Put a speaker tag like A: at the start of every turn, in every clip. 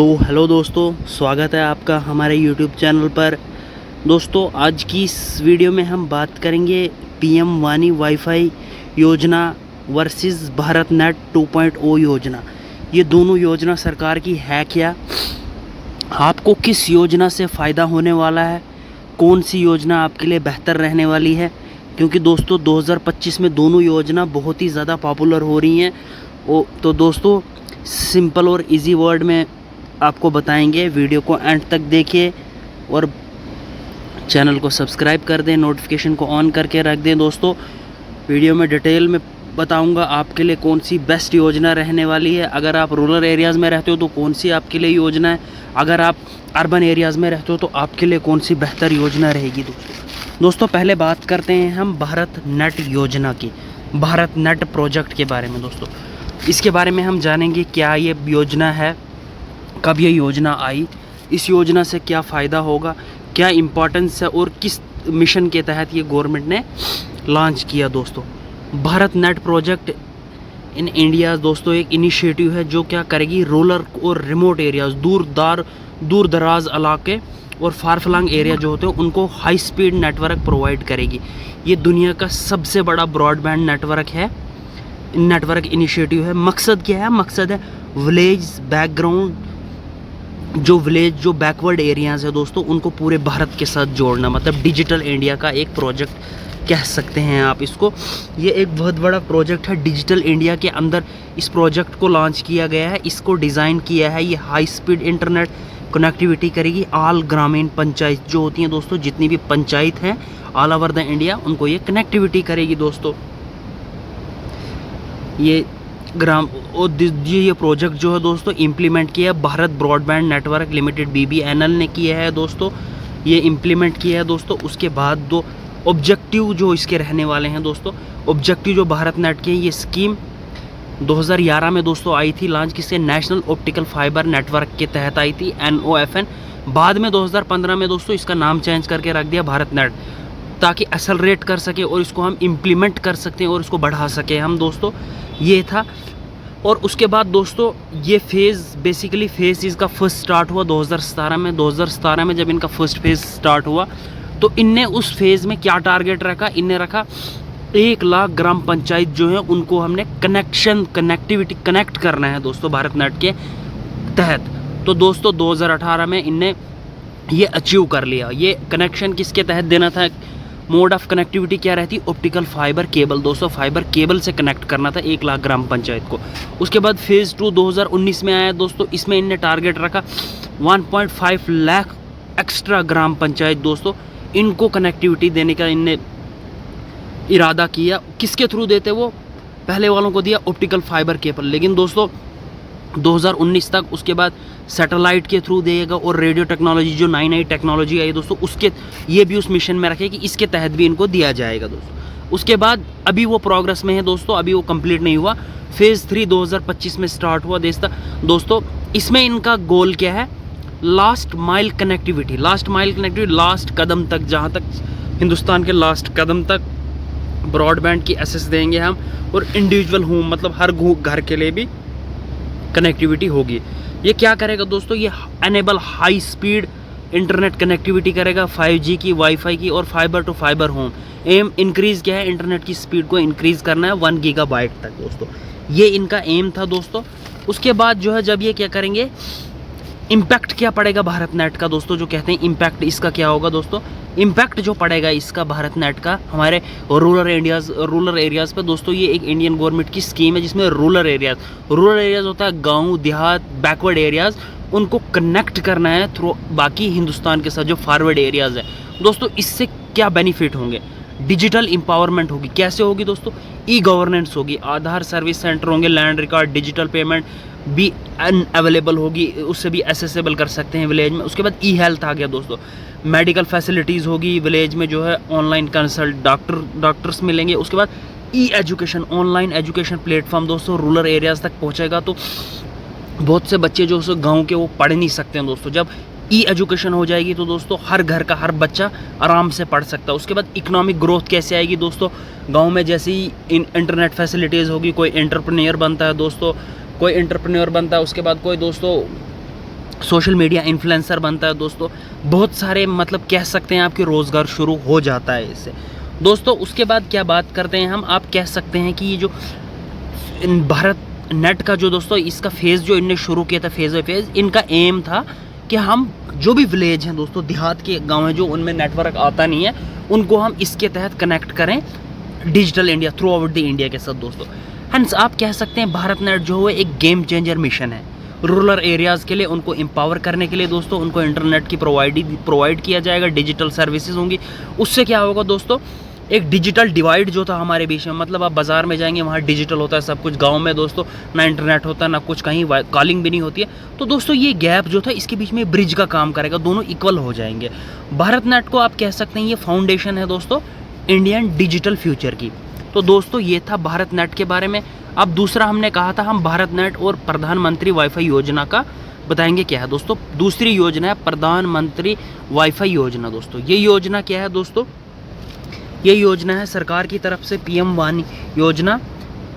A: तो हेलो दोस्तों, स्वागत है आपका हमारे यूट्यूब चैनल पर। दोस्तों, आज की इस वीडियो में हम बात करेंगे पीएम वानी वाईफाई योजना वर्सेस भारत नेट 2.0 योजना। ये दोनों योजना सरकार की है क्या, आपको किस योजना से फ़ायदा होने वाला है, कौन सी योजना आपके लिए बेहतर रहने वाली है। क्योंकि दोस्तों 2025 में दोनों योजना बहुत ही ज़्यादा पॉपुलर हो रही हैं। तो दोस्तों सिंपल और इजी वर्ड में आपको बताएंगे, वीडियो को एंड तक देखिए और चैनल को सब्सक्राइब कर दें, नोटिफिकेशन को ऑन करके रख दें। दोस्तों वीडियो में डिटेल में बताऊंगा आपके लिए कौन सी बेस्ट योजना रहने वाली है। अगर आप रूरल एरियाज़ में रहते हो तो कौन सी आपके लिए योजना है, अगर आप अर्बन एरियाज़ में रहते हो तो आपके लिए कौन सी बेहतर योजना रहेगी। दोस्तों पहले बात करते हैं हम भारत नेट योजना की, भारत नेट प्रोजेक्ट के बारे में। दोस्तों इसके बारे में हम जानेंगे क्या ये योजना है, कब ये योजना आई, इस योजना से क्या फ़ायदा होगा, क्या इम्पोर्टेंस है और किस मिशन के तहत ये गवर्नमेंट ने लॉन्च किया। दोस्तों Bharat net project in India दोस्तों एक इनिशिएटिव है जो क्या करेगी, रूरल और रिमोट एरियाज़, दूर दराज इलाके और फार फ्लंग एरिया जो होते हैं उनको हाई स्पीड नेटवर्क प्रोवाइड करेगी। ये दुनिया का सबसे बड़ा ब्रॉडबैंड नेटवर्क इनिशिएटिव है। मकसद क्या है, मकसद है विलेज जो बैकवर्ड एरियाज़ है दोस्तों उनको पूरे भारत के साथ जोड़ना, मतलब डिजिटल इंडिया का एक प्रोजेक्ट कह सकते हैं आप इसको। ये एक बहुत बड़ा प्रोजेक्ट है डिजिटल इंडिया के अंदर। इस प्रोजेक्ट को लॉन्च किया गया है, इसको डिज़ाइन किया है। ये हाई स्पीड इंटरनेट कनेक्टिविटी करेगी ऑल ग्रामीण पंचायत जो होती हैं दोस्तों, जितनी भी पंचायत हैं ऑल ओवर द इंडिया उनको ये कनेक्टिविटी करेगी। दोस्तों ये ये प्रोजेक्ट जो है दोस्तों इम्प्लीमेंट किया है Bharat broadband network limited BBNL ने किया है। दोस्तों ये इम्प्लीमेंट किया है दोस्तों। उसके बाद दो ऑब्जेक्टिव जो इसके रहने वाले हैं दोस्तों, ऑब्जेक्टिव जो भारत नेट के, ये स्कीम 2011 में दोस्तों आई थी लॉन्च, किससे, नेशनल ऑप्टिकल फाइबर नेटवर्क के तहत आई थी, NOFN। बाद में 2015 में दोस्तों इसका नाम चेंज करके रख दिया भारत नेट, ताकि एक्सेलरेट कर सके और इसको हम इम्प्लीमेंट कर सकते हैं और इसको बढ़ा सके हम। दोस्तों ये था। और उसके बाद दोस्तों ये बेसिकली फेज़ इसका फर्स्ट स्टार्ट हुआ 2017 में। 2017 में जब इनका फर्स्ट फेज़ स्टार्ट हुआ तो इनने उस फेज़ में क्या टारगेट रखा, इनने रखा 1 लाख ग्राम पंचायत जो है उनको हमने कनेक्ट करना है दोस्तों भारत नेट के तहत। तो दोस्तों 2018 में इनने ये अचीव कर लिया। ये कनेक्शन किसके तहत देना था, मोड ऑफ कनेक्टिविटी क्या रहती, ऑप्टिकल फाइबर केबल। दोस्तों फाइबर केबल से कनेक्ट करना था 1 लाख ग्राम पंचायत को। उसके बाद फेज़ 2 2019 में आया दोस्तों, इसमें इनने टारगेट रखा 1.5 लाख एक्स्ट्रा ग्राम पंचायत दोस्तों, इनको कनेक्टिविटी देने का इनने इरादा किया। किसके थ्रू देते, वो पहले वालों को दिया ऑप्टिकल फाइबर केबल, लेकिन दोस्तों 2019 तक उसके बाद सैटेलाइट के थ्रू देगा और रेडियो टेक्नोलॉजी जो नई टेक्नोलॉजी आई दोस्तों उसके ये भी उस मिशन में रखे कि इसके तहत भी इनको दिया जाएगा दोस्तों। उसके बाद अभी वो प्रोग्रेस में है दोस्तों, अभी वो कंप्लीट नहीं हुआ। फेज़ 3 2025 में स्टार्ट हुआ दोस्तों। इसमें इनका गोल क्या है, लास्ट माइल कनेक्टिविटी, लास्ट कदम तक, जहाँ तक हिंदुस्तान के लास्ट कदम तक ब्रॉडबैंड की एक्सेस देंगे हम, और इंडिविजुअल होम मतलब हर घर के लिए भी कनेक्टिविटी होगी। ये क्या करेगा दोस्तों, ये enable high speed internet connectivity करेगा 5G की, वाईफाई की और fibre to fibre home. Aim increase क्या है, इंटरनेट की स्पीड को इंक्रीज़ करना है 1 गीगाबाइट तक दोस्तों, ये इनका एम था दोस्तों। उसके बाद जो है जब ये क्या करेंगे, इम्पैक्ट क्या पड़ेगा भारत नेट का दोस्तों, जो कहते हैं इम्पैक्ट इसका क्या होगा दोस्तों, इम्पैक्ट जो पड़ेगा इसका भारत नेट का हमारे रूरल एरियाज़ पे दोस्तों। ये एक इंडियन गवर्नमेंट की स्कीम है जिसमें रूरल एरियाज़ होता है गांव देहात बैकवर्ड एरियाज़, उनको कनेक्ट करना है थ्रू बाकी हिंदुस्तान के साथ जो फॉरवर्ड एरियाज़ है दोस्तों। इससे क्या बेनिफिट होंगे, डिजिटल एम्पावरमेंट होगी। कैसे होगी दोस्तों, ई-गवर्नेंस होगी, आधार सर्विस सेंटर होंगे, लैंड रिकॉर्ड, डिजिटल पेमेंट भी अवेलेबल होगी, उससे भी एसेसेबल कर सकते हैं विलेज में। उसके बाद ई-हेल्थ आ गया दोस्तों, मेडिकल फैसिलिटीज़ होगी विलेज में, जो है ऑनलाइन कंसल्ट डॉक्टर्स मिलेंगे। उसके बाद ई-एजुकेशन, ऑनलाइन एजुकेशन प्लेटफॉर्म दोस्तों रूरल एरियाज़ तक पहुंचेगा। तो बहुत से बच्चे जो गांव के वो पढ़ नहीं सकते हैं दोस्तों, जब ई-एजुकेशन हो जाएगी तो दोस्तों हर घर का हर बच्चा आराम से पढ़ सकता है। उसके बाद इकोनॉमिक ग्रोथ कैसे आएगी दोस्तों, गाँव में जैसे ही इंटरनेट फैसिलिटीज़ होगी, कोई एंटरप्रेन्योर बनता है दोस्तों, उसके बाद कोई दोस्तों सोशल मीडिया इन्फ्लुएंसर बनता है दोस्तों, बहुत सारे मतलब कह सकते हैं आपके रोज़गार शुरू हो जाता है इससे दोस्तों। उसके बाद क्या बात करते हैं हम, आप कह सकते हैं कि ये जो भारत नेट का जो दोस्तों इसका फेज़ जो इनने शुरू किया था, फेज़ बाई फेज़, इनका एम था कि हम जो भी विलेज हैं दोस्तों, देहात के गाँव हैं जो उनमें नेटवर्क आता नहीं है, उनको हम इसके तहत कनेक्ट करें digital India through out the India के साथ दोस्तों। हैंस आप कह सकते हैं भारत नेट जो है एक गेम चेंजर मिशन है रूरल एरियाज़ के लिए, उनको एम्पावर करने के लिए दोस्तों। उनको इंटरनेट की प्रोवाइड किया जाएगा, डिजिटल सर्विसेज होंगी। उससे क्या होगा दोस्तों, एक डिजिटल डिवाइड जो था हमारे बीच में, मतलब आप बाज़ार में जाएंगे वहाँ डिजिटल होता है सब कुछ, गांव में दोस्तों ना इंटरनेट होता है ना कुछ, कहीं कॉलिंग भी नहीं होती है। तो दोस्तों ये गैप जो था इसके बीच में ब्रिज का काम करेगा, दोनों इक्वल हो जाएंगे। भारत नेट को आप कह सकते हैं ये फाउंडेशन है दोस्तों इंडियन डिजिटल फ्यूचर की। तो दोस्तों ये था भारत नेट के बारे में। अब दूसरा हमने कहा था हम भारत नेट और प्रधानमंत्री वाईफाई योजना का बताएंगे क्या है दोस्तों। दूसरी योजना है प्रधानमंत्री वाईफाई योजना दोस्तों। ये योजना क्या है दोस्तों, ये योजना है सरकार की तरफ से पीएम वानी योजना।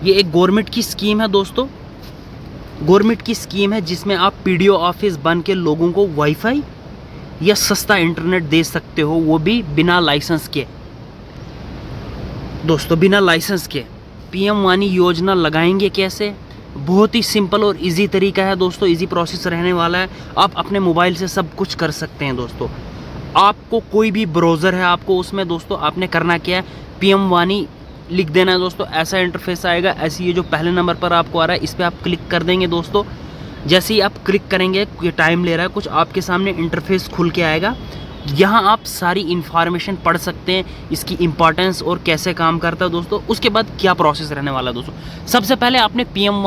A: ये एक गवर्नमेंट की स्कीम है दोस्तों, गवर्नमेंट की स्कीम है जिसमें आप पीडीओ ऑफिस बन के लोगों को वाईफाई या सस्ता इंटरनेट दे सकते हो, वो भी बिना लाइसेंस के दोस्तों, बिना लाइसेंस के। पीएम वानी योजना लगाएंगे कैसे, बहुत ही सिंपल और इजी तरीका है दोस्तों, इजी प्रोसेस रहने वाला है। आप अपने मोबाइल से सब कुछ कर सकते हैं दोस्तों। आपको कोई भी ब्राउज़र है आपको उसमें दोस्तों आपने करना क्या है, पीएम वानी लिख देना है दोस्तों, ऐसा इंटरफेस आएगा। ऐसे ये जो पहले नंबर पर आपको आ रहा है इस पर आप क्लिक कर देंगे दोस्तों। जैसे ही आप क्लिक करेंगे, ये टाइम ले रहा है कुछ, आपके सामने इंटरफेस खुल के आएगा। यहाँ आप सारी इन्फॉर्मेशन पढ़ सकते हैं, इसकी इंपॉर्टेंस और कैसे काम करता है दोस्तों। उसके बाद क्या प्रोसेस रहने वाला है दोस्तों, सबसे पहले आपने पीएम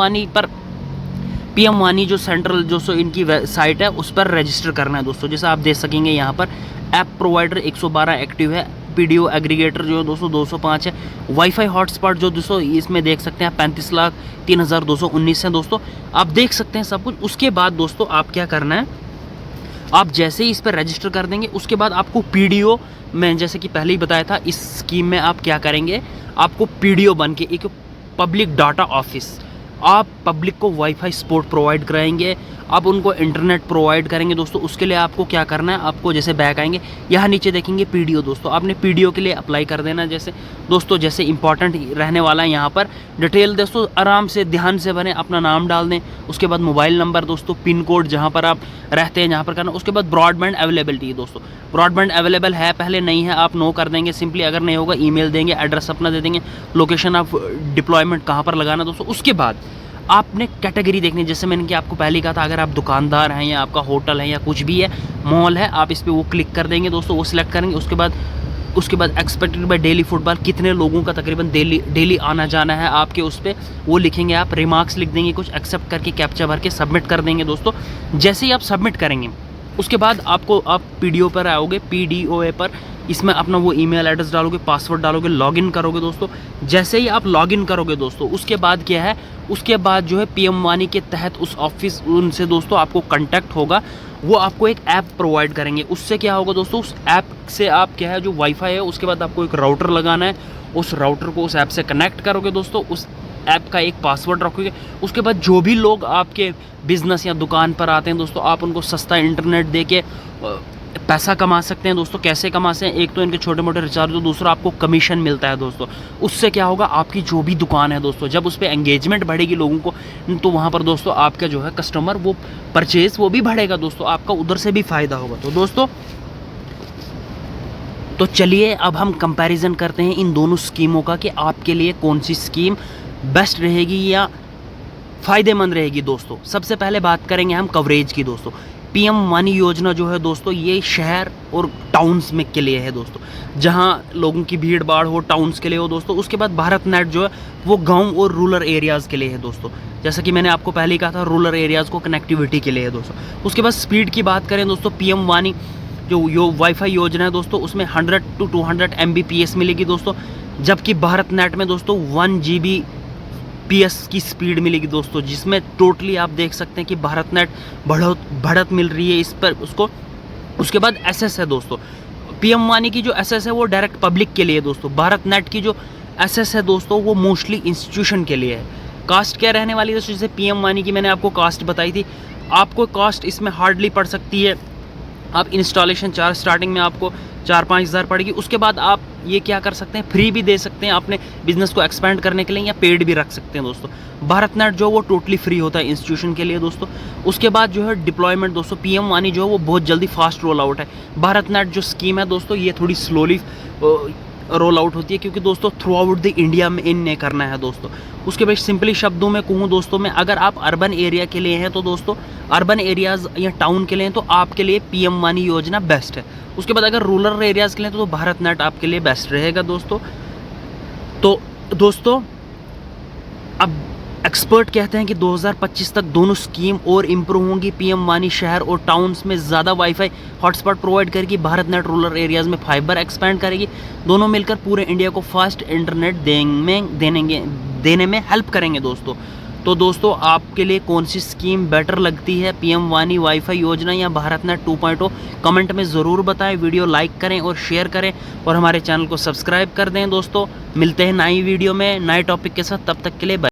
A: वानी जो सेंट्रल जो सो इनकी साइट है उस पर रजिस्टर करना है दोस्तों। जैसे आप देख सकेंगे यहाँ पर ऐप प्रोवाइडर 112 एक्टिव है, पीडीओ एग्रीगेटर जो है दोस्तों 205 है, वाईफाई हॉटस्पॉट जो दोस्तों इसमें देख सकते हैं 35,03,219 है दोस्तों। आप देख सकते हैं सब कुछ। उसके बाद दोस्तों आप क्या करना है, आप जैसे ही इस पर रजिस्टर कर देंगे उसके बाद आपको पीडीओ में, जैसे कि पहले ही बताया था, इस स्कीम में आप क्या करेंगे, आपको पीडीओ बन के एक पब्लिक डाटा ऑफिस, आप पब्लिक को वाईफाई सपोर्ट प्रोवाइड कराएंगे, आप उनको इंटरनेट प्रोवाइड करेंगे दोस्तों। उसके लिए आपको क्या करना है, आपको जैसे बैक आएंगे यहाँ नीचे देखेंगे पीडीओ दोस्तों, आपने पीडीओ के लिए अप्लाई कर देना। जैसे दोस्तों जैसे इंपॉर्टेंट रहने वाला है यहाँ पर डिटेल दोस्तों, आराम से ध्यान से भरें, अपना नाम डाल दें, उसके बाद मोबाइल नंबर दोस्तों, पिन कोड जहाँ पर आप रहते हैं जहाँ पर करना। उसके बाद ब्रॉडबैंड अवेलेबिलिटी दोस्तों, ब्रॉडबैंड अवेलेबल है पहले, नहीं है आप नो कर देंगे सिंपली। अगर नहीं होगा ईमेल देंगे, एड्रेस अपना दे देंगे, लोकेशन ऑफ डिप्लॉयमेंट कहाँ पर लगाना दोस्तों। उसके बाद आपने कैटेगरी देखनी, जैसे मैंने कि आपको पहले कहा था, अगर आप दुकानदार हैं या आपका होटल है या कुछ भी है, मॉल है, आप इस पर वो क्लिक कर देंगे दोस्तों, वो सिलेक्ट करेंगे। उसके बाद एक्सपेक्टेड बाय डेली फुटबॉल, कितने लोगों का तकरीबन डेली आना जाना है आपके उस पर, वो लिखेंगे आप, रिमार्क्स लिख देंगे कुछ, एक्सेप्ट करके कैप्चा भर के सबमिट कर देंगे दोस्तों। जैसे ही आप सबमिट करेंगे उसके बाद आप पीडीओ पर आओगे, पीडीओए पर, इसमें अपना वो ईमेल एड्रेस डालोगे, पासवर्ड डालोगे, लॉगिन करोगे दोस्तों। जैसे ही आप लॉगिन करोगे दोस्तों उसके बाद क्या है, उसके बाद जो है पीएम वानी के तहत उस ऑफिस उनसे दोस्तों आपको कांटेक्ट होगा, वो आपको एक ऐप प्रोवाइड करेंगे। उससे क्या होगा दोस्तों, उस ऐप से आप क्या है जो वाईफाई है उसके बाद आपको एक राउटर लगाना है, उस राउटर को उस ऐप से कनेक्ट करोगे दोस्तों, उस ऐप का एक पासवर्ड रखोगे। उसके बाद जो भी लोग आपके बिजनेस या दुकान पर आते हैं दोस्तों, आप उनको सस्ता इंटरनेट दे के पैसा कमा सकते हैं दोस्तों। कैसे कमा सकते हैं, एक तो इनके छोटे मोटे रिचार्ज, तो दूसरा आपको कमीशन मिलता है दोस्तों। उससे क्या होगा, आपकी जो भी दुकान है दोस्तों, जब उस पर एंगेजमेंट बढ़ेगी लोगों को, तो वहाँ पर दोस्तों आपका जो है कस्टमर वो परचेज वो भी बढ़ेगा दोस्तों, आपका उधर से भी फ़ायदा होगा। तो दोस्तों तो चलिए अब हम कंपैरिजन करते हैं इन दोनों स्कीमों का कि आपके लिए कौन सी स्कीम बेस्ट रहेगी या फ़ायदेमंद रहेगी दोस्तों। सबसे पहले बात करेंगे हम कवरेज की दोस्तों। पीएम वानी योजना जो है दोस्तों, ये शहर और टाउन्स में के लिए है दोस्तों, जहां लोगों की भीड़ भाड़ हो, टाउन्स के लिए हो दोस्तों। उसके बाद भारत नेट जो है वो गांव और रूरल एरियाज़ के लिए है दोस्तों, जैसा कि मैंने आपको पहले ही कहा था, रूरल एरियाज़ को कनेक्टिविटी के लिए है दोस्तों। उसके बाद स्पीड की बात करें दोस्तों, पीएम वानी जो वाईफाई योजना है दोस्तों, उसमें 100 to 200 Mbps मिलेगी दोस्तों, जबकि भारत नेट में दोस्तों 1 Gbps की स्पीड मिलेगी दोस्तों, जिसमें टोटली आप देख सकते हैं कि भारत नेट बढ़त मिल रही है इस पर उसको। उसके बाद एसएस है दोस्तों, पीएम वानी की जो एसएस है वो डायरेक्ट पब्लिक के लिए दोस्तों, भारत नेट की जो एसएस है दोस्तों वो मोस्टली इंस्टीट्यूशन के लिए है। कास्ट क्या रहने वाली है दोस्तों, जैसे पीएम वानी की मैंने आपको कास्ट बताई थी आपको कॉस्ट इसमें हार्डली पड़ सकती है, आप इंस्टॉलेशन चार्ज स्टार्टिंग में आपको 4-5 हज़ार पड़ेगी। उसके बाद आप ये क्या कर सकते हैं, फ्री भी दे सकते हैं अपने बिजनेस को एक्सपेंड करने के लिए, या पेड भी रख सकते हैं दोस्तों। भारत नेट जो वो टोटली फ्री होता है इंस्टीट्यूशन के लिए दोस्तों। उसके बाद जो है डिप्लॉयमेंट दोस्तों, पीएम वानी जो है वो बहुत जल्दी फास्ट रोल आउट है। भारत नेट जो स्कीम है दोस्तों, ये थोड़ी स्लोली रोल आउट होती है, क्योंकि दोस्तों थ्रू आउट द इंडिया में इन्हें करना है दोस्तों। उसके बाद सिंपली शब्दों में कहूँ दोस्तों, मैं अगर आप अर्बन एरिया के लिए हैं तो दोस्तों, अर्बन एरियाज़ या टाउन के लिए हैं तो आपके लिए पीएम वानी योजना बेस्ट है। उसके बाद अगर रूरल एरियाज़ के लिए तो भारत नेट आपके लिए बेस्ट रहेगा दोस्तों। तो दोस्तों अब एक्सपर्ट कहते हैं कि 2025 तक दोनों स्कीम और इम्प्रूव होंगी। पीएम वानी शहर और टाउन्स में ज़्यादा वाईफाई हॉटस्पॉट प्रोवाइड करेगी, भारत नेट रूरल एरियाज़ में फाइबर एक्सपेंड करेगी। दोनों मिलकर पूरे इंडिया को फास्ट इंटरनेट देने में हेल्प करेंगे दोस्तों। तो दोस्तों आपके लिए कौन सी स्कीम बेटर लगती है, पीएम वानी वाईफाई योजना या भारत नेट 2.0, कमेंट में ज़रूर बताएं। वीडियो लाइक करें और शेयर करें और हमारे चैनल को सब्सक्राइब कर दें दोस्तों। मिलते हैं नई वीडियो में नए टॉपिक के साथ, तब तक के लिए बाय।